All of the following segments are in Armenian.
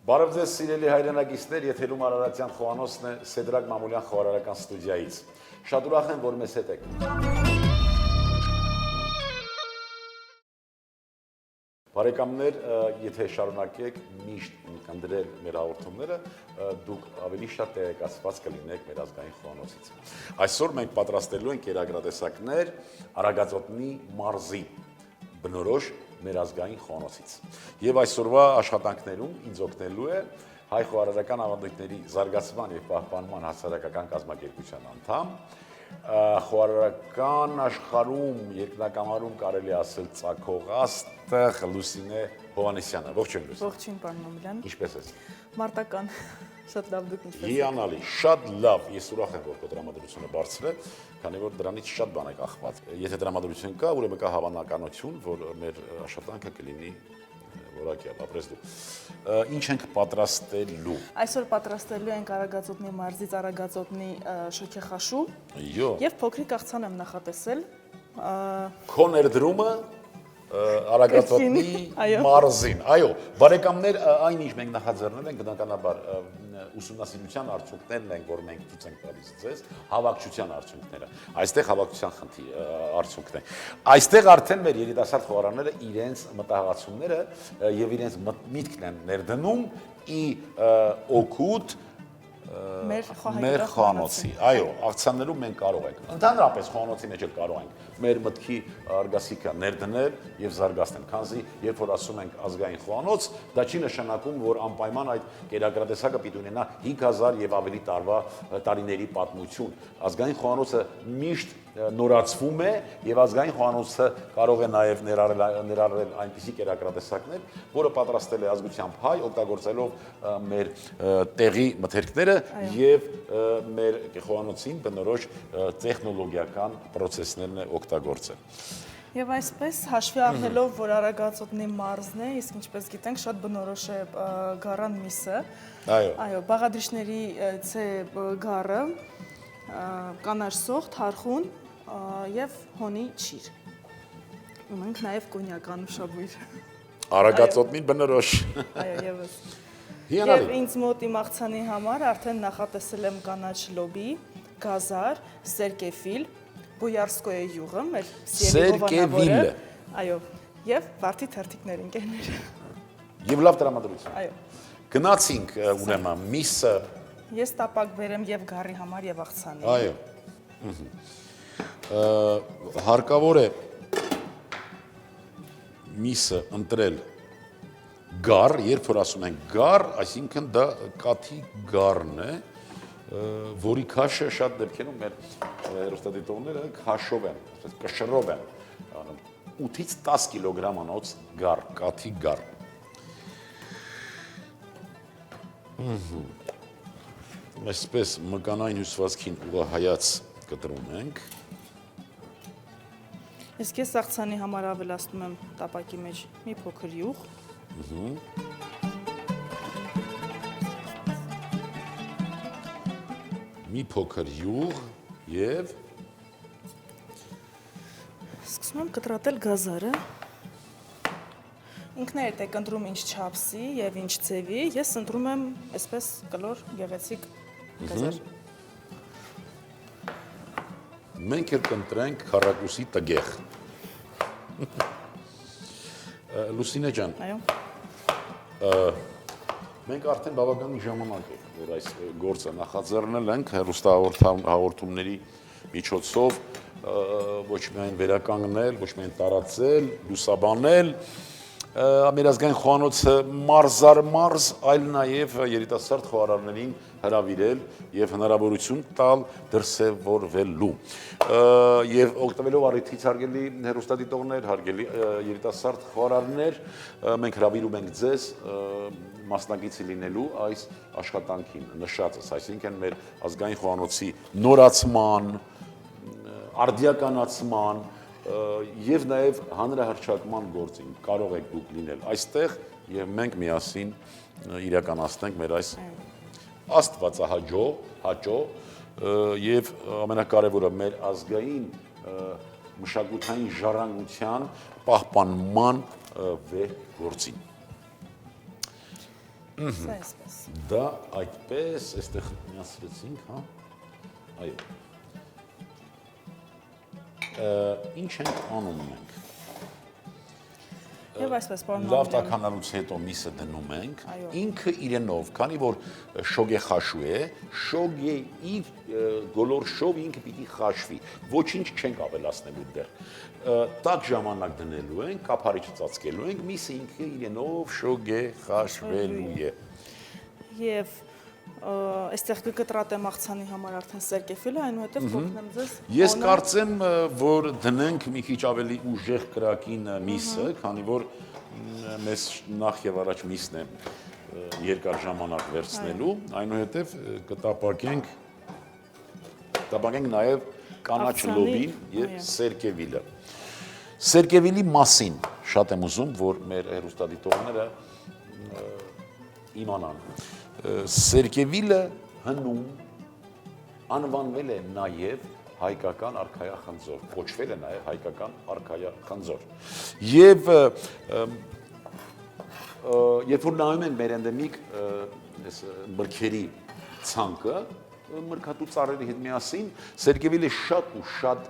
Բարև ձեզ սիրելի հայրենակիցներ, եթերում Արարատյան Խոհանոցն է Սեդրակ Մամուլյան խոհարարական ստուդիայից։ Շատ ուրախ եմ, որ մեզ հետ եք։ Բարեկամներ, եթե շարունակեք միշտ կնդրել մեր հաղորդումները, դուք ավելի շատ տեղեկացված կլինեք մեր ազգային խոհանոցից։ Այսօր մենք պատրաստելու ենք կերակրատեսակներ Արագածոտնի մարզի բնորոշ մեր ազգային խոհանոցից։ Եվ այսօրվա աշխատանքներում ինձ օգնելու է հայ խոհարարական ավանդույթների զարգացման եւ պահպանման հասարակական կազմակերպության անդամ, խոհարարական աշխարհում երկնակամարում կարելի ասել ծագողաստղ Լուսինե Հովհաննիսյանը։ Ողջույն Լուսինե։ Ողջույն պարոն Մամուլյան։ Ինչպե՞ս եք։ Մարտական, շատ լավ, դուք ինչպե՞ս եք։ Հիանալի, շատ լավ, ես ուրախ եմ, որ դրամատրությունը բարձր է, քանի որ դրանից շատ բան է կախված։ Եթե դրամատրություն կա, ուրեմն կա հավանականություն, որ մեր աշխատանքը կլինի որակյալ, ապրես դու։ Ինչ ենք պատրաստելու։ Այսօր պատրաստելու ենք Արագածոտնի մարզից Արագածոտնի շոգեխաշու։ Յո։ Եվ փոքրիկ աղցան եմ նախատեսել։ Քո ներդրումը Արագածոտնի մարզին։ Այո, բարեկամներ, այն ինչ մենք նախաձեռնել ենք, բնականաբար ուսումնասիրության արդյունքներն են, որ մենք ցույց ենք տալիս ձեզ, հավաքչության արդյունքները։ Այստեղ հավաքչության արդյունքն է։ Այստեղ արդեն մեր երիտասարդ խոհարարները իրենց մտահղացումները եւ իրենց միտքն են ներդնում ի օգուտ մեր խոհանոցի։ Այո, աղցաններում մենք կարող ենք, ընդհանրապես խոհանոցի մեջ էլ կարող ենք մեր մտքի արգասիքը ներդնել եւ զարգացնել, քանզի երբ որ ասում ենք ազգային խոհանոց, դա չի նշանակում, որ անպայման այդ կերակրատեսակը պիտի ունենա 5000 եւ ավելի տարիների պատմություն։ Ազգային խոհանոցը միշտ նորացվում է եւ ազգային խոհանոցը կարող է նաեւ ներառել այնպիսի կերակրատեսակներ, որը պատրաստել է ազգությամբ հայ, օգտագործելով մեր տեղի մթերքները եւ մեր խոհանոցին բնորոշ տեխնոլոգիական process-ներն է օգտագործել։ Եվ այսպես հաշվի առնելով, որ Արագածոտնի մարզն է, իսկ ինչպես գիտենք, շատ բնորոշ է գառան միսը։ Այո, բաղադրիչների C գառը, կանաչ սոխ, թարխուն եւ հոնի չիր։ Ունենք նաեւ կոնյական շաբույր։ Արագածոտնին բնորոշ։ Այո, եւս։ Հիանալի։ Եվ ինձ մոտ իմ աղցանի համար արդեն նախատեսել եմ կանաչ լոբի, գազար, սերկեֆիլ, Բոյարսկոյե յուղը, մեր սիրելի հովանավորը, այո, եւ վարդի թերթիկներ ընկերներ։ Եվ լավ տրամադրություն։ Այո։ Գնացինք ուրեմն միսը։ Ես տապակ բերեմ եւ գառի համար եւ աղցանի։ Այո։ Հարկավոր է միսը ընտրել գառ, երբ որ ասում ենք գառ, այսինքն դա կաթի գառն է, որի քաշը շատ դեպքերում մեր հեռուստադիտողները քաշով են, ասես կշռով են, 8-ից 10 կիլոգրամանոց գառ, կաթի գառ։ Այսպես մկանային հյուսվածքին ուղղահայաց կտրում ենք։ Իսկ ես աղցանի համար ավելացնում եմ տապակի մեջ մի փոքր յուղ։ Մի փոքր յուղ եւ սկսում եմ կտրատել գազարը։ Ինքներդ եք ընտրում ինչ չափսի եւ ինչ ձևի, ես ընտրում եմ այսպես կլոր գեղեցիկ գազար։ Մենք էլ կընտրենք քառակուսի տգեղ։ Լուսինե ջան։ Այո։ Մենք արդեն բավականին ժամանակ է, որ այս գործը նախաձեռնել ենք հեռուստահաղորդումների միջոցով ոչ միայն վերականգնել, ոչ միայն տարածել, լուսաբանել մեր ազգային խոհանոցը մարզ առ մարզ, այլ նաև երիտասարդ խոհարարներին հրավիրել եւ հնարավորություն տալ դրսևորվելու։ Եվ օգտվելով առիթից հարգելի հեռուստադիտողներ, հարգելի երիտասարդ խոհարարներ, մենք հրավիրում ենք ձեզ մասնակիցի լինելու այս աշխատանքին նշածս, այսինքն մեր ազգային խոհանոցի նորացման, արդիականացման եւ նաեւ հանրահռչակման գործին կարող եք դուք լինել այստեղ եւ մենք միասին իրականացնենք մեր այս աստվածահաճո եւ ամենակարևորը մեր ազգային մշակութային ժառանգության պահպանման վեհ գործին։ Սա այսպես։ Դա այդպես, այստեղ միացրեցինք, հա։ Այո։ Ինչ ենք անում մենք։ Եվ այսպես, պարոն Լավ Մամուլյան։ տաքանալուց հետո միսը դնում ենք, Այո։ ինքը իրենով, քանի որ շոգե խաշու է, շոգե իր գոլորշով ինքը պիտի խաշվի, ոչինչ չենք ավելացնելու դեռ։ Տաք ժամանակ դնելու ենք, կափարիչը ծածկելու ենք, միսը ինքը իրենով շոգե խաշվելու է։ Եվ այստեղ կկտրատեմ աղցանի համար արդեն սերկեֆիլը, այնուհետև կօգնեմ ձեզ։ Ես կարծեմ, որ դնենք մի քիչ ավելի ուժեղ կրակին միսը, քանի որ մեզ նախ եւ առաջ միսն է երկար ժամանակ վերցնելու, այնուհետև կտապակենք նաեւ կանաչ լոբին եւ սերկեվիլը։ Սերկեվիլի մասին շատ եմ ուզում, որ մեր հեռուստադիտողները իմանան։ Սերկեվիլը հնում անվանվել է նաև հայկական արքայախնձոր, կոչվել է նաև հայկական արքայախնձոր։ Եվ երբ որ նայում ենք մեր էնդեմիկ մրգերի ցանկը, մրգատու ծառերի հետ միասին, սերկեվիլը շատ ու շատ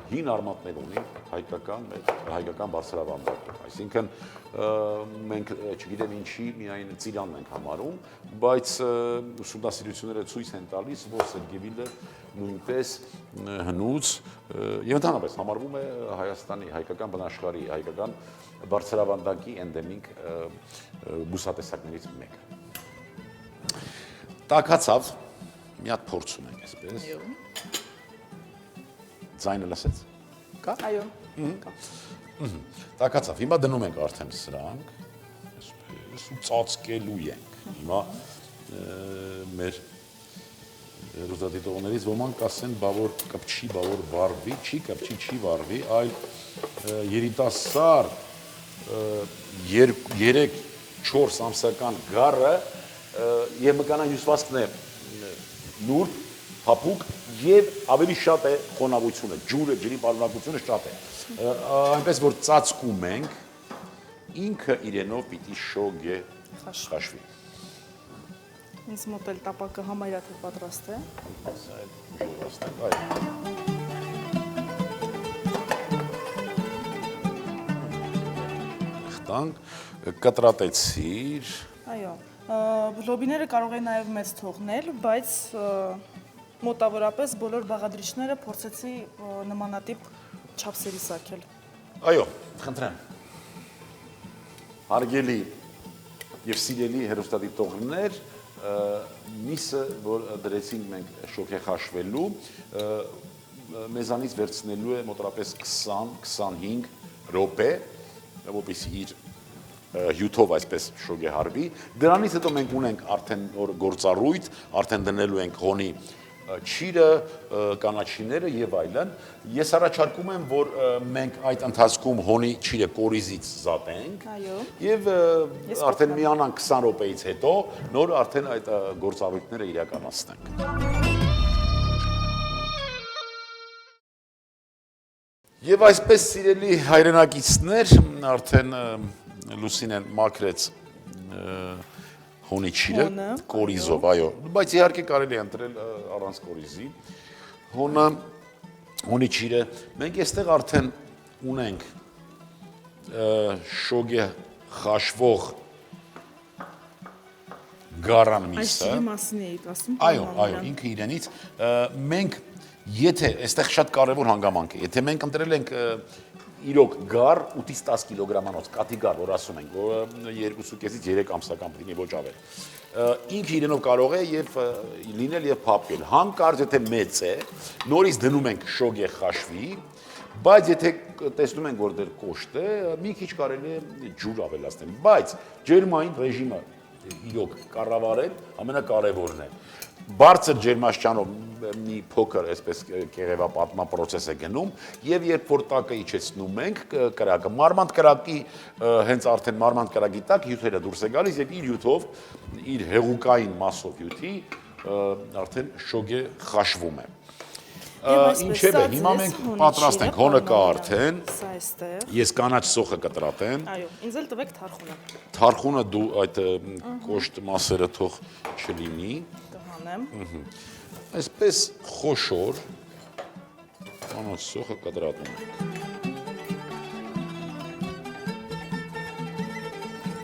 հին արմատներ ունի հայկական բարձրավանդակը, այսինքն մենք չգիտեմ ինչի միայն ծիրանն ենք համարում, բայց ուսումնասիրությունները ցույց են տալիս, որ սերկեվիլը նույնպես հնուց եւ ընդհանրապես համարվում է Հայաստանի հայկական բնաշխարհի հայկական բարձրավանդակի էնդեմիկ բուսատեսակներից մեկը։ Տաքացավ, մի հատ փորձ ունենք այսպես։ Ձայնը լսեց։ Կա։ Այո։ Տաքացավ, հիմա դնում ենք արդեն սրանք, այսպես ու ծածկելու ենք։ Հիմա մեր հեռուստադիտողներից ոմանք կասեն, բա որ կպչի, բա որ վառվի, չի կպչի, չի վառվի, այլ երիտասարդ 3-4 ամսական գառը եւ մկանան հյուսվածքն է նուրբ, հապուկ եւ ավելի շատ է խոնավությունը, ջուրը, ջրի պարունակությունը շատ է։ Այնպես որ ծածկում ենք, ինքը իրենով պիտի շոգե խաշվի։ Ինձ մոտ էլ տապակը համարյա թե պատրաստ է։ Խտանք, կտրատեցիր։ Այո, լոբիները կարող են նաև մեծ թողնել, բայց մոտավորապես բոլոր բաղադրիչները փորձեցի նմանատիպ չափսերի սարքել։ Այո, խնդրեմ։ Հարգելի եւ սիրելի հեռուստադիտողներ, միսը, որ դրեցինք մենք շոգե խաշվելու, մեզանից վերցնելու է մոտավորապես 20-25 րոպե, որպեսզի իր հյութով այսպես շոգե հարվի։ Դրանից հետո մենք ունենք արդեն գործառույթ, արդեն դնելու ենք հոնի չիրը, կանաչիները եւ այլն։ Ես առաջարկում եմ, որ մենք այդ ընթացքում հոնի չիրը կորիզից զատենք եւ արդեն միանանք 20 րոպեից հետո նոր արդեն այդ գործառույթները իրականացնենք։ Եվ այսպես սիրելի հայրենակիցներ, արդեն Լուսինեն մաքրեց հոնի չիրը կորիզով, այո, բայց իհարկե կարելի է ընտրել առանց կորիզի։ Հոնի չիրը, մենք այստեղ արդեն ունենք շոգե խաշվող գարան միսը։ Այս չիրի մասին էիք ասում։ Այո, ինքը իրենից մենք եթե այստեղ շատ կարևոր հանգամանք է, եթե մենք ընտրել ենք իրոք գար 8-ից 10 կիլոգրամանոց կաթի գար, որ ասում ենք, որ 2.5-ից 3 ամսական պիտի ոչ ավել։ Ինքը իրենով կարող է եւ լինել եւ փափկել։ Հանկարծ եթե մեծ է, նորից դնում ենք շոգե խաշվի, բայց եթե տեսնում ենք, որ դեռ կոշտ է, մի քիչ կարելի է ջուր ավելացնել, բայց ջերմային ռեժիմը իրոք կառավարել ամենակարևորն է։ Բարձր ջերմաստիճանով մի փոքր այսպես կեղևապատման process է գնում եւ երբ որ տակը իջեցնում ենք կրակը մարմանդ կրակի հենց արդեն մարմանդ կրակի տակ հյութերը դուրս է գալիս եւ իր հյութով իր հեղուկային մասով հյութի արդեն շոգե խաշվում է։ ինչև է, հիմա մենք պատրաստ ենք, հոնը կա արդեն, Սա էստեղ։ ես կանաչ սոխը կտրատեմ, Այո, ինձ էլ տվեք թարխունը։ թարխունը դու այդ կոշտ մասերը թող չլինի, Կհանեմ։ այսպես խոշոր, կանաչ սոխը կտրատում ենք։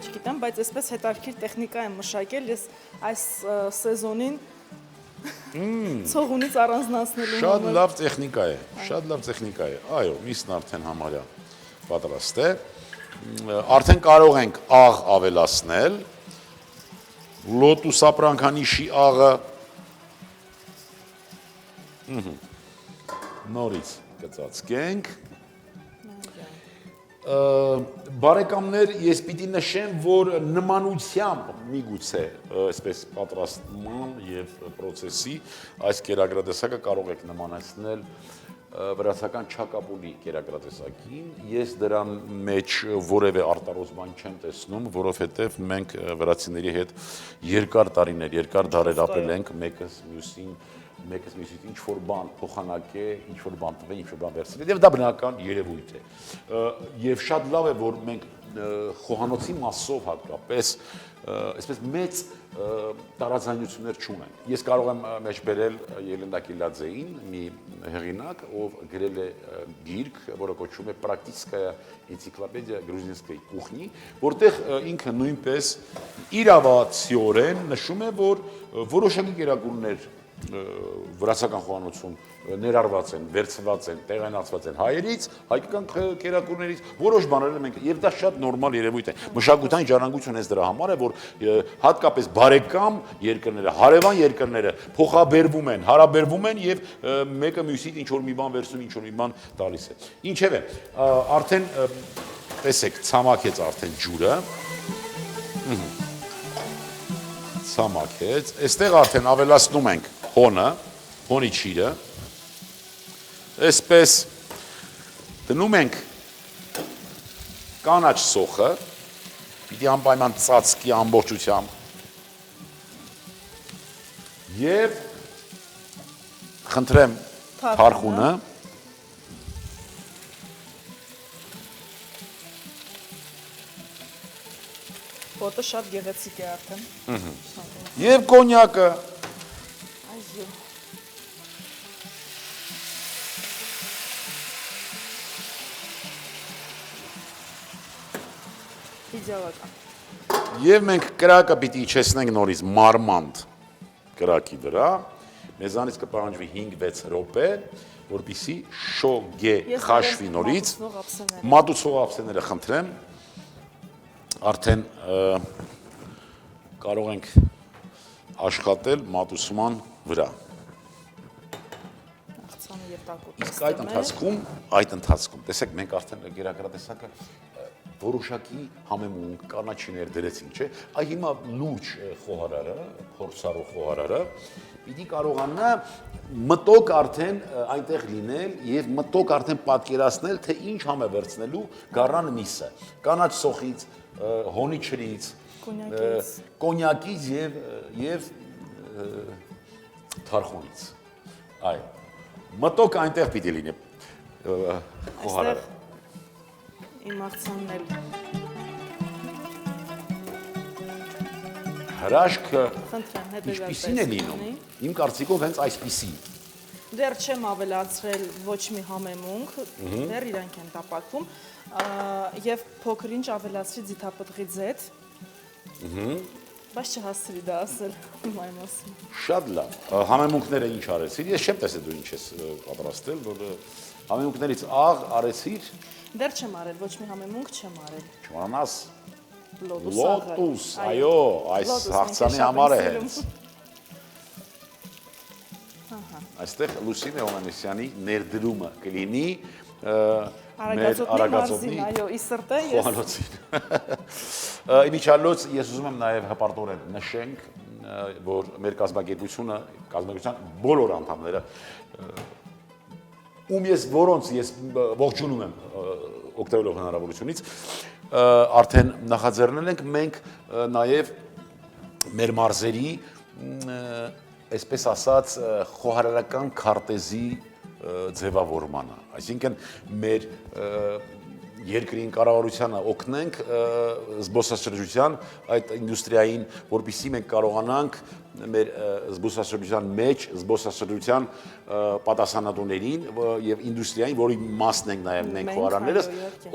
Չգիտեմ, բայց այսպես հետաքրքիր տեխնիկա եմ մշակել, ես այս սեզոնին ցողունից առանձնացնելու Շատ լավ տեխնիկա է, շատ լավ տեխնիկա է, այո, միսն արդեն համարյա պատրաստ է, արդեն կարող ենք աղ ավելացնել, լոտուս ապրանքանիշի աղը, նորից կծածկենք, բարեկամներ, ես պիտի նշեմ, որ նմանությամբ միգուցե այսպես պատրաստման և պրոցեսի այս կերակրատեսակը կարող եք նմանացնել վրացական չակապուլի կերակրատեսակին, ես դրան մեջ որևէ արտարոց բան չեմ տեսնում, որովհետև մենք վրացիների հետ երկար տարիներ, երկար դարեր ապրել ենք մեկս մյուսին ինչ-որ բան փոխանակ է, ինչ-որ բան տվել, ինչ-որ բան վերցնել, և դա բնական երևույթ է։ Եվ շատ լավ է, որ մենք խոհանոցի մասով հատկապես այսպես մեծ տարաձայնություններ չունենք։ Ես կարող եմ մեջ բերել Ելենա Կիլաձեին, մի հեղինակ, ով գրել է գիրք, որը կոչվում է «Պրակտիկայա էնցիկլոպեդիա գրուզինսկայի կուխնի», որտեղ ինքը նույնպես իրավացիորեն նշում է, որ որոշակի կերակուրներ վրացական խոհանոցում ներառված են, վերցված են, տեղայնացված են հայերից, հայկական կերակուրներից, որոշ բաներ մենք, եւ դա շատ նորմալ երևույթ է։ Մշակութային ժառանգությունը հենց դրա համար է, որ հատկապես բարեկամ երկրները, հարևան երկրները փոխաբերվում են, հարաբերվում են եւ մեկը մյուսից ինչ որ մի բան վերցնում, ինչ որ մի բան տալիս է։ Ինչեւ է, արդեն տեսեք, ցամաքեց արդեն ջուրը։ Ցամաքեց, այստեղ արդեն ավելացնում ենք հոնը, հոնի ճիրը, այսպես դնում ենք կանաչ սոխը, պիտի անպայման ծածկի ամբողջությամբ և խնդրեմ թարխունը, Ոտը շատ գեղեցիկ է արդեն։ և կոնյակը, Այո։ Իդեալական։ և մենք կրակը պիտի իջեցնենք նորից մարմանդ կրակի վրա, մեզանից կպահանջվի 5-6 րոպե, որպեսզի շոգե խաշվի նորից, մատուցող ափսեները խնդրեմ, արդեն կարող ենք աշխատել մատուցման վրա։ Իսկ այդ ընթացքում, տեսեք, մենք արդեն կերակրատեսակը որոշակի համեմունք կանաչիներ դրեցինք, չէ՞։ Այ հիմա լուրջ խոհարարը, փորձառու խոհարարը պիտի կարողանա մտոք արդեն այնտեղ լինել եւ մտոք արդեն պատկերացնել, թե ինչ համ է վերցնելու գառան միսը, կանաչ սոխից, հոնի ջրից, կոնյակից եւ թարխունից։ Այո, մտոք այնտեղ պիտի լինի խոհարարը։ Իմ աղցանն էլ հրաշքը ինչպիսին է լինում, իմ կարծիքով հենց այսպիսին։ Դեռ չեմ ավելացրել ոչ մի համեմունք, դեռ իրանք են տապակվում, և փոքր ինչ ավելացրի ձիթապտղի ձետ, բայց չհասցրի դա ասել իմ այն մասին։ Շատ լավ, համեմունքները ինչ արեցիր, ես չեմ տեսել դու ինչ ես պատրաստել, որ համեմունքներից աղ արեցիր։ Դեռ չեմ արել, ոչ մի համեմունք չեմ արել։ Չմանաս լոտուս, այո, այս հաղթանի համար է հենց։ Այստեղ Լուսինե Հովհաննիսյանի ներդրումը կլինի մեր Արագածոտնի խոհանոցին։ Իմիջիալոց ես ուզում եմ նաև հպարտորեն նշենք, որ մեր կազմակերպության բոլոր անդամները, որոնց ես ողջունում եմ օգտվելով հնարավորությունից, արդեն նախաձեռնել ենք մենք նաև մեր մարզերի, այսպես ասած, խոհարարական քարտեզի ձևավորմանը, այսինքն մեր երկրին կառավարությանը օգնենք զբոսաշրջության այդ ինդուստրիային, որպեսզի մենք կարողանանք մեր զբոսաշրջության մեջ զբոսաշրջության պատասխանատուներին եւ ինդուստրիային, որի մասն ենք նաեւ մենք խոհարաններս,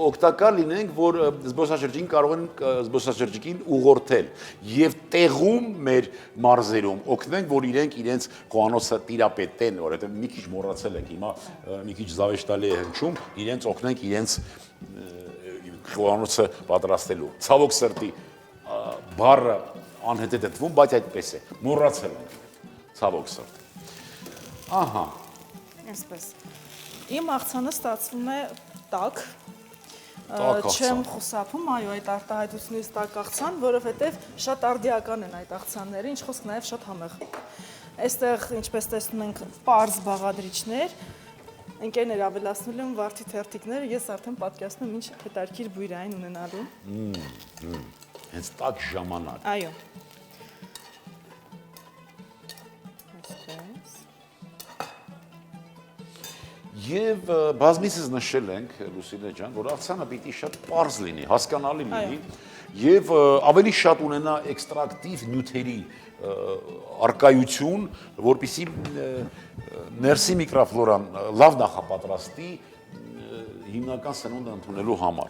օգտակար լինենք, որ զբոսաշրջիկին կարող են զբոսաշրջիկին ուղղորդել եւ տեղում մեր մարզերում օգնենք, որ իրենց խոհանոցը տիրապետեն, որովհետեւ մի քիչ մոռացել ենք հիմա մի քիչ զավեշտալի է հնչում, իրենց օգնենք իրենց խոհանոցը պատրաստելու։ Ցավոք սրտի բառը անհետ է դիտվում, բայց այդպես է։ Մոռացել ենք։ Ցավոք սրտի։ Ահա։ Այսպես։ Իմ աղցանը ստացվում է տաք։ Չեմ խուսափում, այո, այդ արտահայտությունից տաք աղցան, որովհետև շատ արդիական են այդ աղցանները, ինչ խոսք նաև շատ համեղ։ Այստեղ, ինչպես տեսնում ենք, պարզ բաղադրիչներ, ընկերներ ավելացնելու են վարդի թերթիկները, ես արդեն պատկերացնում եմ ինչ հետարքիր բույրային ունենալու։ Հենց տաք ժամանակ։ Այո։ Եվ բազմիցս նշել ենք, Լուսինե ջան, որ աղցանը պիտի շատ պարզ լինի, հասկանալի լինի եւ ավելի շատ ունենա էքստրակտիվ նյութերի արկայություն, որպեսզի ներսի միկրոֆլորան լավ նախապատրաստի հիմնական սնունդը ընդունելու համար։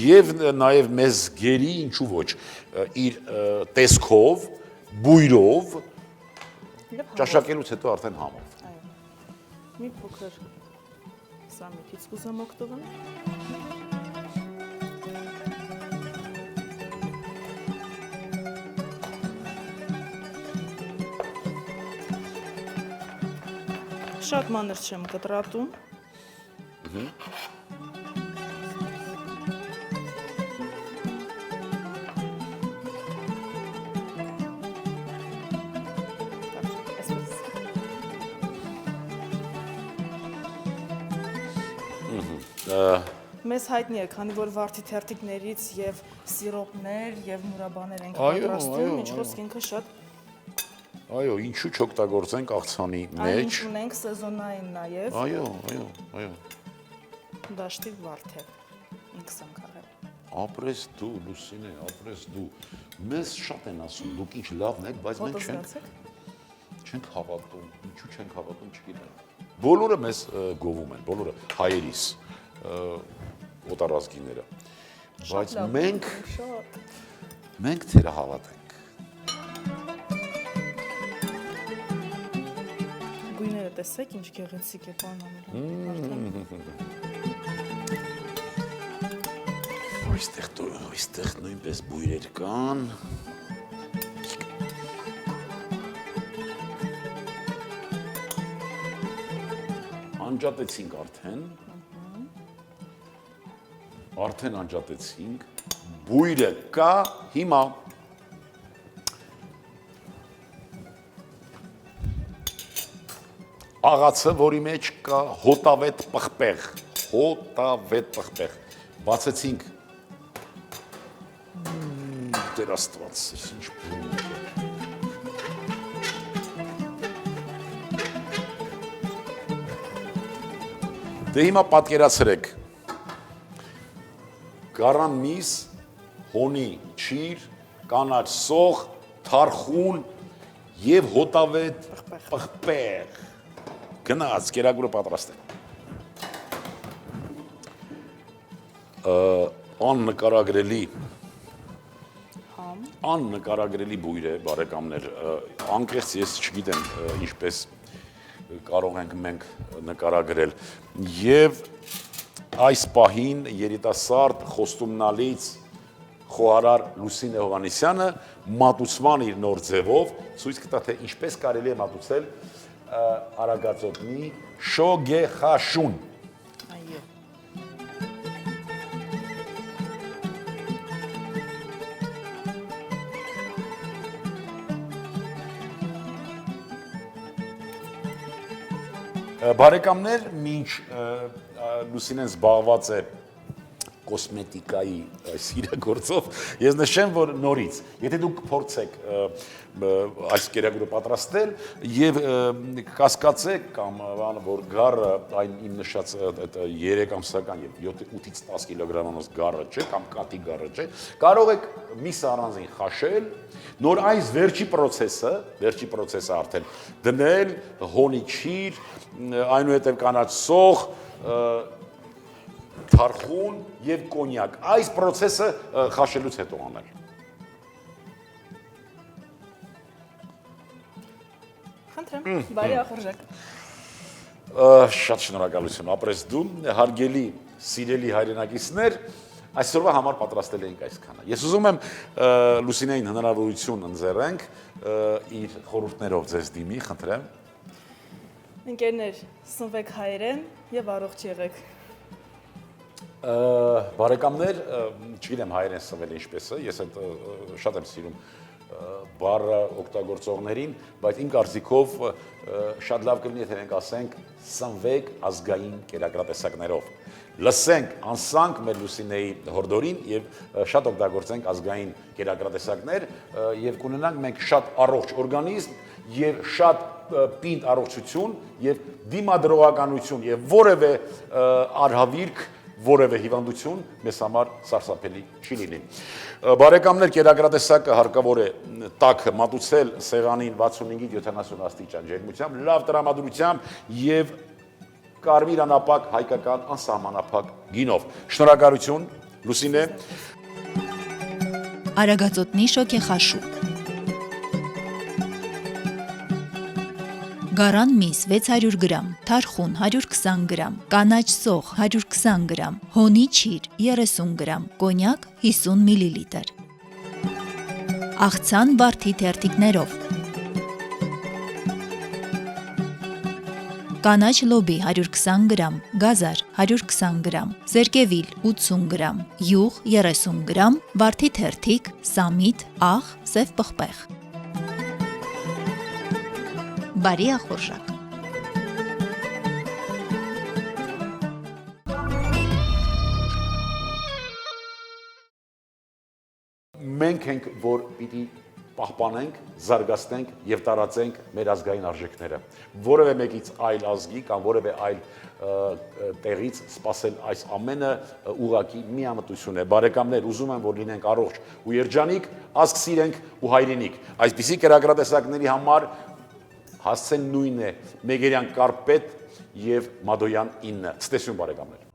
Եվ նաեւ մեզ գերի, ինչու ոչ, իր տեսքով, բույրով, ճաշակելուց հետո արդեն համով։ Մի փոքր սամիքից կուզեմ օգտվել։ Շատ մանր չեմ կտրատում։ Մեզ հայտնի է, քանի որ վարդի թերթիկներից եւ սիրոպներ եւ մուրաբաներ ենք պատրաստում, ինչ խոսք ինքը շատ Այո, ինչու չօգտագործենք աղցանի մեջ։ Ինչ ունենք սեզոնային նաեւ։ Այո։ Դաշտի վարդ է։ Ինքս եմ քաղել։ Ապրես դու, Լուսինե, ապրես դու։ Մեզ շատ են ասում, դուք ինչ լավն եք, բայց մենք չենք հավատում։ Ինչու չենք հավատում, չգիտեմ։ Բոլորը մեզ գովում են, բոլորը հայերիս, օտարազգիները։ Բայց մենք թերահավատ ենք։ Գույները տեսեք, ինչ գեղեցիկ է, պարոն Ամիրյան։ Այստեղ նույնպես բույրեր կան։ Անջատեցինք արդեն անջատեցինք, բույրը կա, հիմա աղացը, որի մեջ կա հոտավետ պղպեղ, բացեցինք, Տեր Աստված, ինչ բուն է։ Դե հիմա պատկերացրեք, գարան միս, հոնի չիր, կանաչ սող, թարխուն եւ հոտավետ պղպեղ։ Գնաց, կերակուրը պատրաստ է։ Աննկարագրելի բույր է, բարեկամներ, անկեղծ ես չգիտեմ ինչպես կարող ենք մենք նկարագրել եւ այս պահին երիտասարդ խոստումնալից խոհարար Լուսինե Հովհաննիսյանը մատուցման իր նոր ձևով ցույց կտա թե ինչպես կարելի է մատուցել արագածոտնի շոգեխաշուն։ Այո։ Բարեկամներ, մինչ Լուսինեն զբաղված է կոսմետիկայի այս իրագործով, ես նշեմ, որ նորից, եթե դուք փորձեք այս կերակուրը պատրաստել եւ կասկածեք կամ որ գառը այն իմ նշած 3 ամսական եւ 8-ից 10 կիլոգրամանոց գառը չէ կամ կատի գառը չէ, կարող եք միսը առանձին խաշել, նոր այս վերջի process-ը արդեն դնել, հոնի չիր, այնուհետև կանաչ սոխ, թարխուն եւ կոնյակ։ Այս process-ը խաշելուց հետո անել։ Խնդրեմ, բարի ախորժակ։ Շատ շնորհակալություն, ապրես դու, հարգելի, սիրելի հայրենակիցներ, այսօրվա համար պատրաստել էինք այսքանը։ Ես ուզում եմ Լուսինեին հնարավորություն ընձեռենք իր խորհուրդներով ձեզ դիմի, խնդրեմ։ Ընկերներ, սնվեք հայերեն եւ առողջ եղեք։ Բարեկամներ, չգիտեմ հայերեն սնվել ինչպես է, ես շատ եմ սիրում բառը օգտագործողներին, բայց իմ կարծիքով շատ լավ կլինի, եթե մենք ասենք սնվեք ազգային կերակրատեսակներով։ Լսենք, անսանք մեր Լուսինեի հորդորին եւ շատ օգտագործենք ազգային կերակրատեսակներ եւ կունենանք մենք շատ առողջ օրգանիզմ եւ շատ պինդ առողջություն եւ դիմադրողականություն եւ որևէ արհավիրք որևէ հիվանդություն մեզ համար սարսափելի չի լինի։ Բարեկամներ, կերակրատեսակը հարկավոր է տաք մատուցել սեղանին 65-ից 70 աստիճան ջերմությամբ, լավ տրամադրությամբ եւ կարմիր անապակ հայկական անսահմանափակ գինով։ Շնորհակալություն, Լուսինե։ Արագածոտնի շոգեխաշու Գարան միս 600 գրամ, թարխուն 120 գրամ, կանաչ սոխ 120 գրամ, հոնի չիր 30 գրամ, կոնյակ 50 մլլ։ Աղցան վարդի թերթիկներով Կանաչ լոբի 120 գրամ, գազար 120 գրամ, զերկևիլ 80 գրամ, յուղ 30 գրամ, վարդի թերթիկ, սամիտ, աղ, սև պղպեղ։ Բարի ախորժակ։ Մենք ենք, որ պիտի պահպանենք, զարգացնենք եւ տարածենք մեր ազգային արժեքները։ Որևէ մեկից այլ ազգի կամ որևէ այլ տեղից սпасել այս ամենը ուղակի միամտություն է։ Բարեկամներ, ուզում եմ, որ լինենք առողջ ու երջանիկ, ազգ սիրենք ու հայրենիք։ Այսպիսի կերակրատեսակների համար հասցեն նույնն է Մեգերյան Կարպետ եւ Մադոյան 9։ Ցտեսություն բարեկամներ։